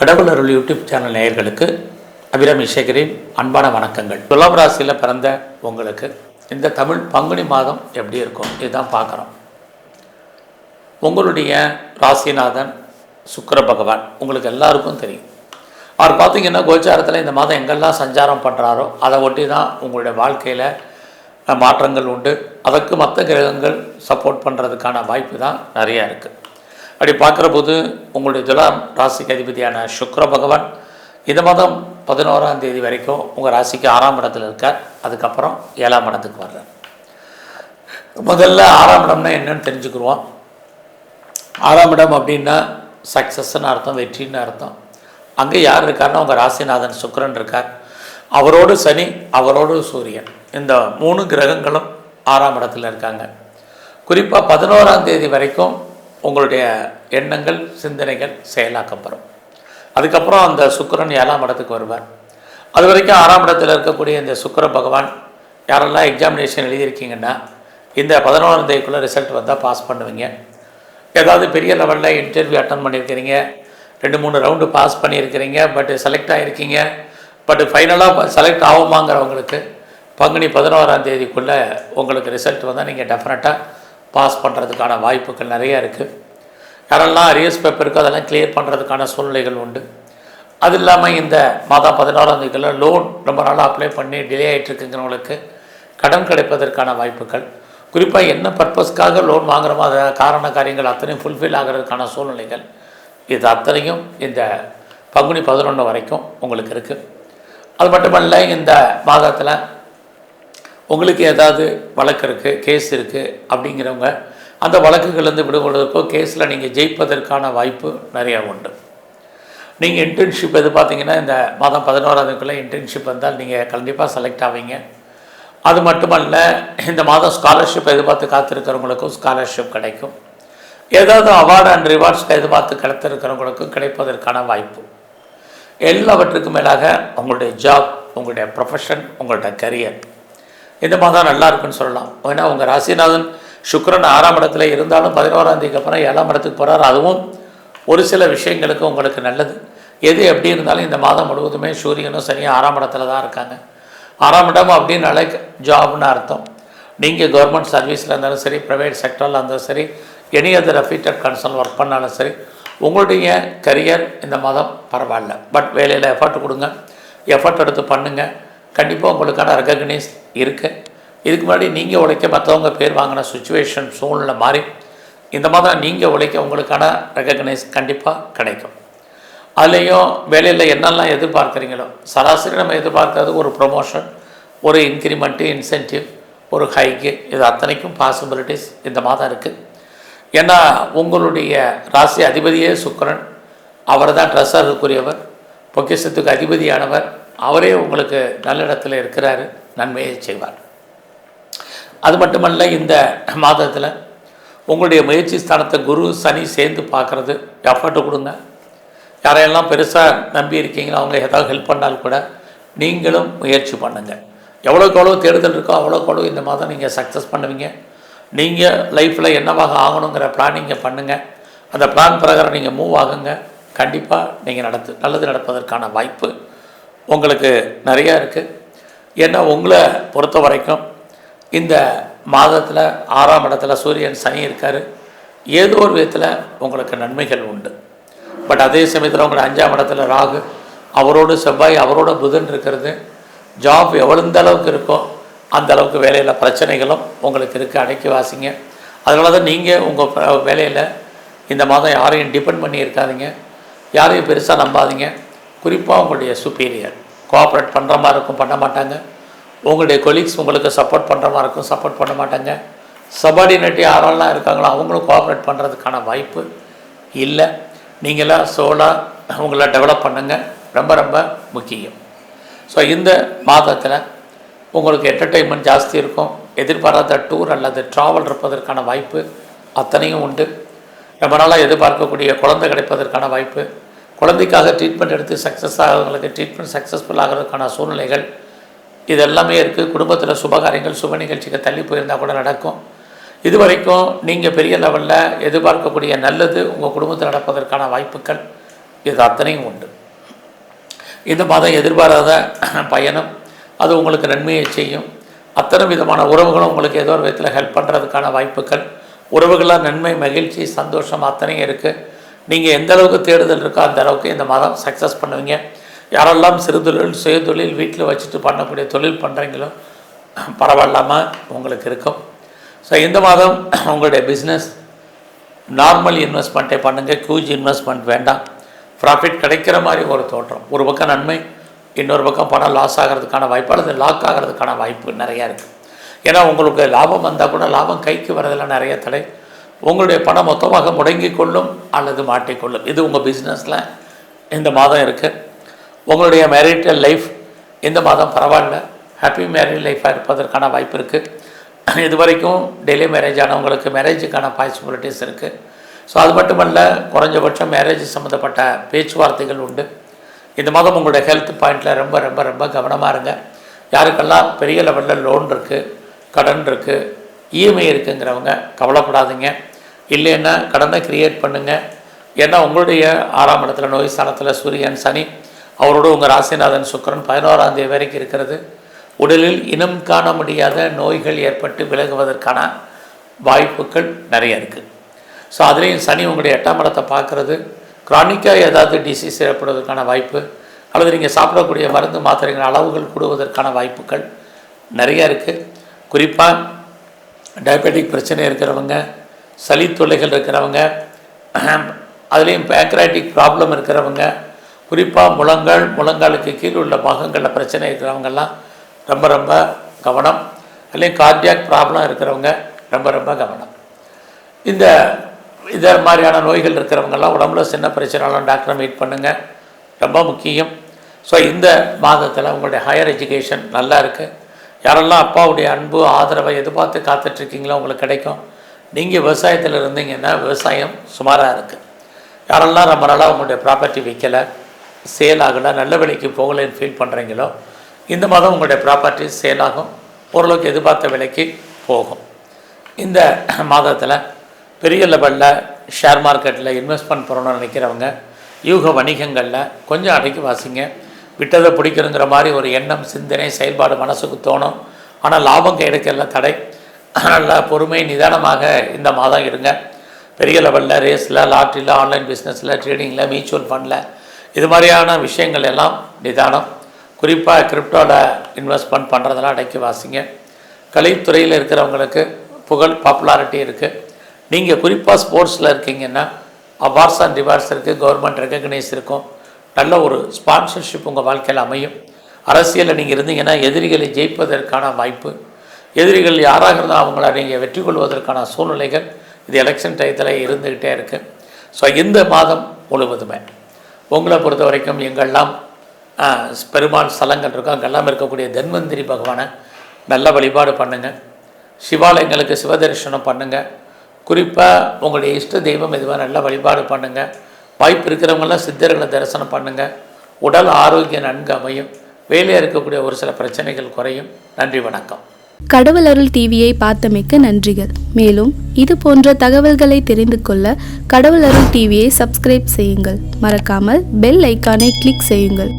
கடவுள் அருள் YouTube channel நேயர்களுக்கு அபிராமி சேகரின் அன்பான வணக்கங்கள். துலாம் ராசியில் பிறந்த உங்களுக்கு இந்த தமிழ் பங்குனி மாதம் எப்படி இருக்கும் இதுதான் பார்க்குறோம். உங்களுடைய ராசிநாதன் சுக்கிர பகவான் உங்களுக்கு எல்லாருக்கும் தெரியும். அவர் பார்த்திங்கன்னா கோச்சாரத்தில் இந்த மாதம் எங்கெல்லாம் சஞ்சாரம் பண்ணுறாரோ அதை ஒட்டி தான் உங்களுடைய வாழ்க்கையில் மாற்றங்கள் உண்டு. அதற்கு மற்ற கிரகங்கள் சப்போர்ட் பண்ணுறதுக்கான வாய்ப்பு தான் நிறையா இருக்குது. அப்படி பார்க்குற போது உங்களுடைய துலாம் ராசிக்கு அதிபதியான சுக்கிர பகவான் இந்த மாதம் 11ஆம் தேதி வரைக்கும் உங்கள் ராசிக்கு 6ஆம் இடத்துல இருக்கார். அதுக்கப்புறம் 7ஆம் இடத்துக்கு வர்றார். முதல்ல 6ஆம் இடம்னா என்னன்னு தெரிஞ்சுக்கிடுவோம். 6ஆம் இடம் அப்படின்னா சக்ஸஸ்ன்னு அர்த்தம், வெற்றின்னு அர்த்தம். அங்கே யார் இருக்காருன்னா உங்கள் ராசிநாதன் சுக்கிரன் இருக்கார். அவரோடு சனி, அவரோடு சூரியன், இந்த 3 கிரகங்களும் 6ஆம் இடத்துல இருக்காங்க. குறிப்பாக 11ஆம் தேதி வரைக்கும் உங்களுடைய எண்ணங்கள் சிந்தனைகள் செயலாக்கப்படும். அதுக்கப்புறம் அந்த சுக்கிரன் 7ஆம் இடத்துக்கு வருவார். அது வரைக்கும் 6ஆம் இடத்தில் இருக்கக்கூடிய இந்த சுக்கிர பகவான் யாரெல்லாம் எக்ஸாமினேஷன் எழுதியிருக்கீங்கன்னா இந்த 11ஆம் தேதிக்குள்ளே ரிசல்ட் வந்தால் பாஸ் பண்ணுவீங்க. ஏதாவது பெரிய லெவலில் இன்டர்வியூ அட்டன் பண்ணியிருக்கிறீங்க, 2-3 ரவுண்டு பாஸ் பண்ணியிருக்கிறீங்க, பட் செலக்ட் ஆகிருக்கீங்க, பட் ஃபைனலாக செலக்ட் ஆகுமாங்கிறவங்களுக்கு பங்குனி 11ஆம் தேதிக்குள்ளே உங்களுக்கு ரிசல்ட் வந்தால் நீங்கள் டெஃபினட்டாக பாஸ் பண்ணுறதுக்கான வாய்ப்புகள் நிறையா இருக்குது. யாரெல்லாம் அரியர்ஸ் பேப்பர் இருக்கோ அதெல்லாம் கிளியர் பண்ணுறதுக்கான சூழ்நிலைகள் உண்டு. அது இல்லாமல் இந்த மாதம் 11ஆம் தேதிக்குள்ளே லோன் ரொம்ப நாளாக அப்ளை பண்ணி டிலே ஆகிட்டுருக்குங்கிறவங்களுக்கு கடன் கிடைப்பதற்கான வாய்ப்புகள், குறிப்பாக என்ன பர்பஸ்க்காக லோன் வாங்குகிறோமோ அதை காரியங்கள் அத்தனையும் ஃபுல்ஃபில் ஆகிறதுக்கான சூழ்நிலைகள், இது அத்தனையும் இந்த பங்குனி 11 வரைக்கும் உங்களுக்கு இருக்குது. அது மட்டுமல்ல, இந்த மாதத்தில் உங்களுக்கு ஏதாவது வழக்கு இருக்குது, கேஸ் இருக்குது அப்படிங்கிறவங்க அந்த வழக்குகள்லேருந்து விடுபடுவதற்கோ கேஸில் நீங்கள் ஜெயிப்பதற்கான வாய்ப்பு நிறையா உண்டு. நீங்கள் இன்டர்ன்ஷிப் எதிர்பார்த்தீங்கன்னா இந்த மாதம் 11ஆம் தேதிக்குள்ளே இன்டர்ன்ஷிப் வந்தால் நீங்கள் கண்டிப்பாக செலக்ட் ஆவீங்க. அது மட்டுமல்ல, இந்த மாதம் ஸ்காலர்ஷிப் எதிர்பார்த்து காத்திருக்கிறவங்களுக்கும் ஸ்காலர்ஷிப் கிடைக்கும். ஏதாவது அவார்டு அண்ட் ரிவார்ட்ஸ்க்கு எதிர்பார்த்து கிடைத்திருக்கிறவங்களுக்கும் கிடைப்பதற்கான வாய்ப்பு. எல்லாவற்றுக்கும் மேலாக உங்களுடைய ஜாப், உங்களுடைய ப்ரொஃபஷன், உங்களுடைய கரியர் இந்த மாதம் நல்லா இருக்குன்னு சொல்லலாம். ஏன்னா உங்கள் ராசிநாதன் சுக்கிரன் 6ஆம் இடத்துல இருந்தாலும் 11ஆம் தேதிக்கு அப்புறம் 7ஆம் இடத்துக்கு போகிறார். அதுவும் ஒரு சில விஷயங்களுக்கு உங்களுக்கு நல்லது. எது எப்படி இருந்தாலும் இந்த மாதம் முழுவதுமே சூரியனும் சனியும் 6ஆம் இடத்துல தான் இருக்காங்க. 6ஆம் இடம் அப்படின்னாலே ஜாப்னு அர்த்தம். நீங்கள் கவர்மெண்ட் சர்வீஸில் இருந்தாலும் சரி, ப்ரைவேட் செக்டரில் இருந்தாலும் சரி, எனி அதர் அஃபீட்டட் கன்சர்ன் ஒர்க் பண்ணாலும் சரி, உங்களுடைய கரியர் இந்த மாதம் பரவாயில்ல. பட் வேலையில் எஃபர்ட் கொடுங்க, எஃபர்ட் எடுத்து பண்ணுங்கள். கண்டிப்பாக உங்களுக்கான ரெகக்னைஸ் இருக்குது. இதுக்கு முன்னாடி நீங்கள் உழைக்க மற்றவங்க பேர் வாங்கின சுச்சுவேஷன் சூழ்நிலை மாறி இந்த மாதம் நீங்கள் உழைக்க உங்களுக்கான ரெகக்னைஸ் கண்டிப்பாக கிடைக்கும். அதுலேயும் வேலையில் என்னெல்லாம் எதிர்பார்க்குறீங்களோ சராசரி நம்ம எதிர்பார்க்கறது ஒரு ப்ரொமோஷன், ஒரு இன்க்ரிமெண்ட்டு, இன்சென்டிவ், ஒரு ஹைக்கு, இது அத்தனைக்கும் பாசிபிலிட்டிஸ் இந்த மாதம் இருக்குது. ஏன்னா உங்களுடைய ராசி அதிபதியே சுக்கிரன், அவர் தான் ட்ரெஸருக்குரியவர், பொக்கிஷத்துக்கு அதிபதியானவர். அவரே உங்களுக்கு நல்ல இடத்துல இருக்கிறாரு, நன்மையை செய்வார். அது மட்டுமல்ல, இந்த மாதத்தில் உங்களுடைய முயற்சி ஸ்தானத்தை குரு சனி சேர்ந்து பார்க்குறது, எஃபர்ட்டு கொடுங்க. யாரையெல்லாம் பெருசாக நம்பி இருக்கீங்களோ அவங்க ஏதாவது ஹெல்ப் பண்ணால் கூட நீங்களும் முயற்சி பண்ணுங்கள். எவ்வளோக்கு எவ்வளோ தேடுதல் இருக்கோ அவ்வளோக்கு எவ்வளோ இந்த மாதம் நீங்கள் சக்ஸஸ் பண்ணுவீங்க. நீங்கள் லைஃப்பில் என்னவாக ஆகணுங்கிற பிளானிங்கை பண்ணுங்கள். அந்த பிளான் பிரகாரம் நீங்கள் மூவ் ஆகுங்க. கண்டிப்பாக நீங்கள் நல்லது நடப்பதற்கான வாய்ப்பு உங்களுக்கு நிறையா இருக்குது. ஏன்னா உங்களை பொறுத்த வரைக்கும் இந்த மாதத்தில் 6ஆம் இடத்துல சூரியன் சனி இருக்கார். ஏதோ ஒரு விதத்தில் உங்களுக்கு நன்மைகள் உண்டு. பட் அதே சமயத்தில் உங்களை 5ஆம் இடத்துல ராகு, அவரோடு செவ்வாய், அவரோட புதன் இருக்கிறது. ஜாப் எவ்வளோ அளவுக்கு இருக்கோ அந்த அளவுக்கு வேலையில் பிரச்சனைகளும் உங்களுக்கு இருக்குது. அடக்கி வாசிங்க. அதனால தான் நீங்கள் உங்கள் வேலையில் இந்த மாதம் யாரையும் டிபெண்ட் பண்ணி இருக்காதீங்க, யாரையும் பெருசாக நம்பாதீங்க. குறிப்பாக உங்களுடைய சுப்பீரியர் கோஆப்ரேட் பண்ணுற மாதிரி இருக்கும், பண்ண மாட்டாங்க. உங்களுடைய கொலீக்ஸ் உங்களுக்கு சப்போர்ட் பண்ணுற மாதிரி இருக்கும், சப்போர்ட் பண்ண மாட்டாங்க. சபார்டினேட் யாரெல்லாம் இருக்காங்களோ அவங்களும் கோஆப்ரேட் பண்ணுறதுக்கான வாய்ப்பு இல்லை. நீங்களாம் சோலாக உங்களை டெவலப் பண்ணுங்கள், ரொம்ப ரொம்ப முக்கியம். ஸோ இந்த மாதத்தில் உங்களுக்கு என்டர்டெயின்மெண்ட் ஜாஸ்தி இருக்கும். எதிர்பாராத டூர் அல்லது ட்ராவல் இருப்பதற்கான வாய்ப்பு அத்தனையும் உண்டு. ரொம்ப நாளாக எதிர்பார்க்கக்கூடிய குழந்தை கிடைப்பதற்கான வாய்ப்பு, குழந்தைக்காக ட்ரீட்மெண்ட் எடுத்து சக்ஸஸ் ஆகிறவங்களுக்கு ட்ரீட்மெண்ட் சக்ஸஸ்ஃபுல் ஆகிறதுக்கான சூழ்நிலைகள் இது எல்லாமே இருக்குது. குடும்பத்தில் சுபகாரியங்கள், சுப நிகழ்ச்சிகள் தள்ளி போயிருந்தால் கூட நடக்கும். இது வரைக்கும் நீங்கள் பெரிய லெவலில் எதிர்பார்க்கக்கூடிய நல்லது உங்கள் குடும்பத்தில் நடப்பதற்கான வாய்ப்புகள் இது அத்தனையும் உண்டு. இந்த மாதம் எதிர்பாராத பயணம் அது உங்களுக்கு நன்மையை செய்யும். அத்தனை விதமான உறவுகளும் உங்களுக்கு ஏதோ ஒரு விதத்தில் ஹெல்ப் பண்ணுறதுக்கான வாய்ப்புகள், உறவுகளாக நன்மை, மகிழ்ச்சி, சந்தோஷம் அத்தனையும் இருக்குது. நீங்கள் எந்த அளவுக்கு தேடுதல் இருக்கோ அந்த அளவுக்கு இந்த மாதம் சக்ஸஸ் பண்ணுவீங்க. யாரெல்லாம் சிறு தொழில், சுய தொழில், வீட்டில் வச்சுட்டு பண்ணக்கூடிய தொழில் பண்ணுறீங்களோ பரவாயில்லாமல் உங்களுக்கு இருக்கும். ஸோ இந்த மாதம் உங்களுடைய பிஸ்னஸ் நார்மல் இன்வெஸ்ட்மெண்ட்டை பண்ணுங்கள், ஹியூஜ் இன்வெஸ்ட்மெண்ட் வேண்டாம். ப்ராஃபிட் கிடைக்கிற மாதிரி ஒரு தோற்றம். ஒரு பக்கம் நன்மை, இன்னொரு பக்கம் பணம் லாஸ் ஆகிறதுக்கான வாய்ப்பு அல்லது லாக் ஆகிறதுக்கான வாய்ப்பு நிறையா இருக்குது. ஏன்னா உங்களுக்கு லாபம் வந்தால் கூட லாபம் கைக்கு வரதில் நிறைய தடை. உங்களுடைய பணம் மொத்தமாக முடங்கி கொள்ளும் அல்லது மாட்டிக்கொள்ளும். இது உங்கள் பிஸ்னஸில் இந்த மாதம் இருக்குது. உங்களுடைய மேரிட்டல் லைஃப் இந்த மாதம் பரவாயில்ல, ஹாப்பி மேரிட் லைஃபாக இருப்பதற்கான வாய்ப்பு இருக்குது. இது வரைக்கும் டெய்லி மேரேஜ் ஆனவங்களுக்கு மேரேஜுக்கான பாசிபிலிட்டிஸ் இருக்குது. ஸோ அது மட்டுமல்ல, குறைஞ்சபட்சம் மேரேஜ் சம்மந்தப்பட்ட பேச்சுவார்த்தைகள் உண்டு. இந்த மாதம் உங்களுடைய ஹெல்த் பாயிண்டில் ரொம்ப ரொம்ப ரொம்ப கவனமாக இருங்க. யாருக்கெல்லாம் பெரிய லெவலில் லோன் இருக்குது, கடன் இருக்குது, இஎம்ஐ இருக்குங்கிறவங்க கவலைப்படாதீங்க. இல்லைன்னா கடனை க்ரியேட் பண்ணுங்கள். ஏன்னா உங்களுடைய 6ஆம் இடத்துல நோய் ஸ்தானத்தில் சூரியன், சனி, அவரோட உங்கள் ராசிநாதன் சுக்கிரன் 11ஆம் தேதி வரைக்கும் இருக்கிறது. உடலில் இனம் காண முடியாத நோய்கள் ஏற்பட்டு விலகுவதற்கான வாய்ப்புகள் நிறைய இருக்குது. ஸோ அதுலேயும் சனி உங்களுடைய 8ஆம் இடத்தை பார்க்குறது, க்ரானிக்காக ஏதாவது டிசீஸ் ஏற்படுவதற்கான வாய்ப்பு, அல்லது நீங்கள் சாப்பிடக்கூடிய மருந்து மாத்திரைகள் அளவுகள் கூடுவதற்கான வாய்ப்புகள் நிறையா இருக்குது. குறிப்பாக டயபெட்டிக் பிரச்சனை இருக்கிறவங்க, சளி தொல்லைகள் இருக்கிறவங்க, அதுலேயும் பேங்க்ராட்டிக் ப்ராப்ளம் இருக்கிறவங்க, குறிப்பாக முழங்காலுக்கு கீழ் உள்ள பாகங்களில் பிரச்சனை இருக்கிறவங்கெல்லாம் ரொம்ப ரொம்ப கவனம். அதுலேயும் கார்டியாக் ப்ராப்ளம் இருக்கிறவங்க ரொம்ப ரொம்ப கவனம். இதை மாதிரியான நோய்கள் இருக்கிறவங்கெல்லாம் உடம்புல சின்ன பிரச்சனைலாம் டாக்டரை மீட் பண்ணுங்கள், ரொம்ப முக்கியம். ஸோ இந்த மாதத்தில் உங்களுடைய ஹையர் எஜுகேஷன் நல்லா இருக்குது. யாரெல்லாம் அப்பாவுடைய அன்பு, ஆதரவை எதிர்பார்த்து காத்துட்ருக்கீங்களோ உங்களுக்கு கிடைக்கும். நீங்கள் விவசாயத்தில் இருந்தீங்கன்னா விவசாயம் சுமாராக இருக்குது. யாரெல்லாம் ரொம்ப நாளாக உங்களுடைய ப்ராப்பர்ட்டி விற்கலை, சேல் ஆகலை, நல்ல விலைக்கு போகலைன்னு ஃபீல் பண்ணுறீங்களோ இந்த மாதம் உங்களுடைய ப்ராப்பர்ட்டி சேல் ஆகும், ஓரளவுக்கு எதிர்பார்த்த விலைக்கு போகும். இந்த மாதத்தில் பெரிய லெவலில் ஷேர் மார்க்கெட்டில் இன்வெஸ்ட்மெண்ட் பண்ணணும்னு நினைக்கிறவங்க யூக வணிகங்களில் கொஞ்சம் அடக்கி வாசிங்க. விட்டதை பிடிக்கணுங்கிற மாதிரி ஒரு எண்ணம், சிந்தனை, செயல்பாடு மனசுக்கு தோணும். ஆனால் லாபம் கிடைக்கல தடை. நல்லா பொறுமை, நிதானமாக இந்த மாதம் இருங்க. பெரிய லெவலில் ரேஸில், லாட்ரியில், ஆன்லைன் பிஸ்னஸில், ட்ரேடிங்கில், மியூச்சுவல் ஃபண்டில் இது மாதிரியான விஷயங்கள் எல்லாம் நிதானம். குறிப்பாக கிரிப்டோவில் இன்வெஸ்ட்மெண்ட் பண்ணுறதெல்லாம் அடக்கி வாசிங்க. கலைத்துறையில் இருக்கிறவங்களுக்கு புகழ், பாப்புலாரிட்டி இருக்குது. நீங்கள் குறிப்பாக ஸ்போர்ட்ஸில் இருக்கீங்கன்னா அவார்ட்ஸ் அண்ட் ரிவார்ட்ஸ் இருக்குது, கவர்மெண்ட் ரெக்கக்னைஸ் இருக்கும், நல்ல ஒரு ஸ்பான்சர்ஷிப் உங்கள் வாழ்க்கையில் அமையும். அரசியலில் நீங்கள் இருந்தீங்கன்னா எதிரிகளை ஜெயிப்பதற்கான வாய்ப்பு, எதிரிகள் யாராக இருந்தால் அவங்கள நீங்கள் வெற்றி கொள்வதற்கான சூழ்நிலைகள் இது எலெக்ஷன் டயத்தில் இருந்துக்கிட்டே இருக்குது. ஸோ இந்த மாதம் முழுவதுமே உங்களை பொறுத்த வரைக்கும் எங்கெல்லாம் பெருமாள் ஸ்தலங்கள் இருக்கும் அங்கெல்லாம் இருக்கக்கூடிய தன்வந்திரி பகவானை நல்ல வழிபாடு பண்ணுங்கள். சிவாலயங்களுக்கு சிவதரிசனம் பண்ணுங்கள். குறிப்பாக உங்களுடைய இஷ்ட தெய்வம் எதுவாக நல்ல வழிபாடு பண்ணுங்கள். வாய்ப்பு இருக்கிறவங்களாம் சித்தர்களை தரிசனம் பண்ணுங்கள். உடல் ஆரோக்கியம் நன்கு அமையும். வேலையாக இருக்கக்கூடிய ஒரு சில பிரச்சனைகள் குறையும். நன்றி, வணக்கம். கடவுள் அருள் டிவியை பார்த்தமைக்க நன்றிகள். மேலும் இது போன்ற தகவல்களை தெரிந்து கொள்ள கடவுள் அருள் டிவியை சப்ஸ்கிரைப் செய்யுங்கள். மறக்காமல் பெல் ஐக்கானை கிளிக் செய்யுங்கள்.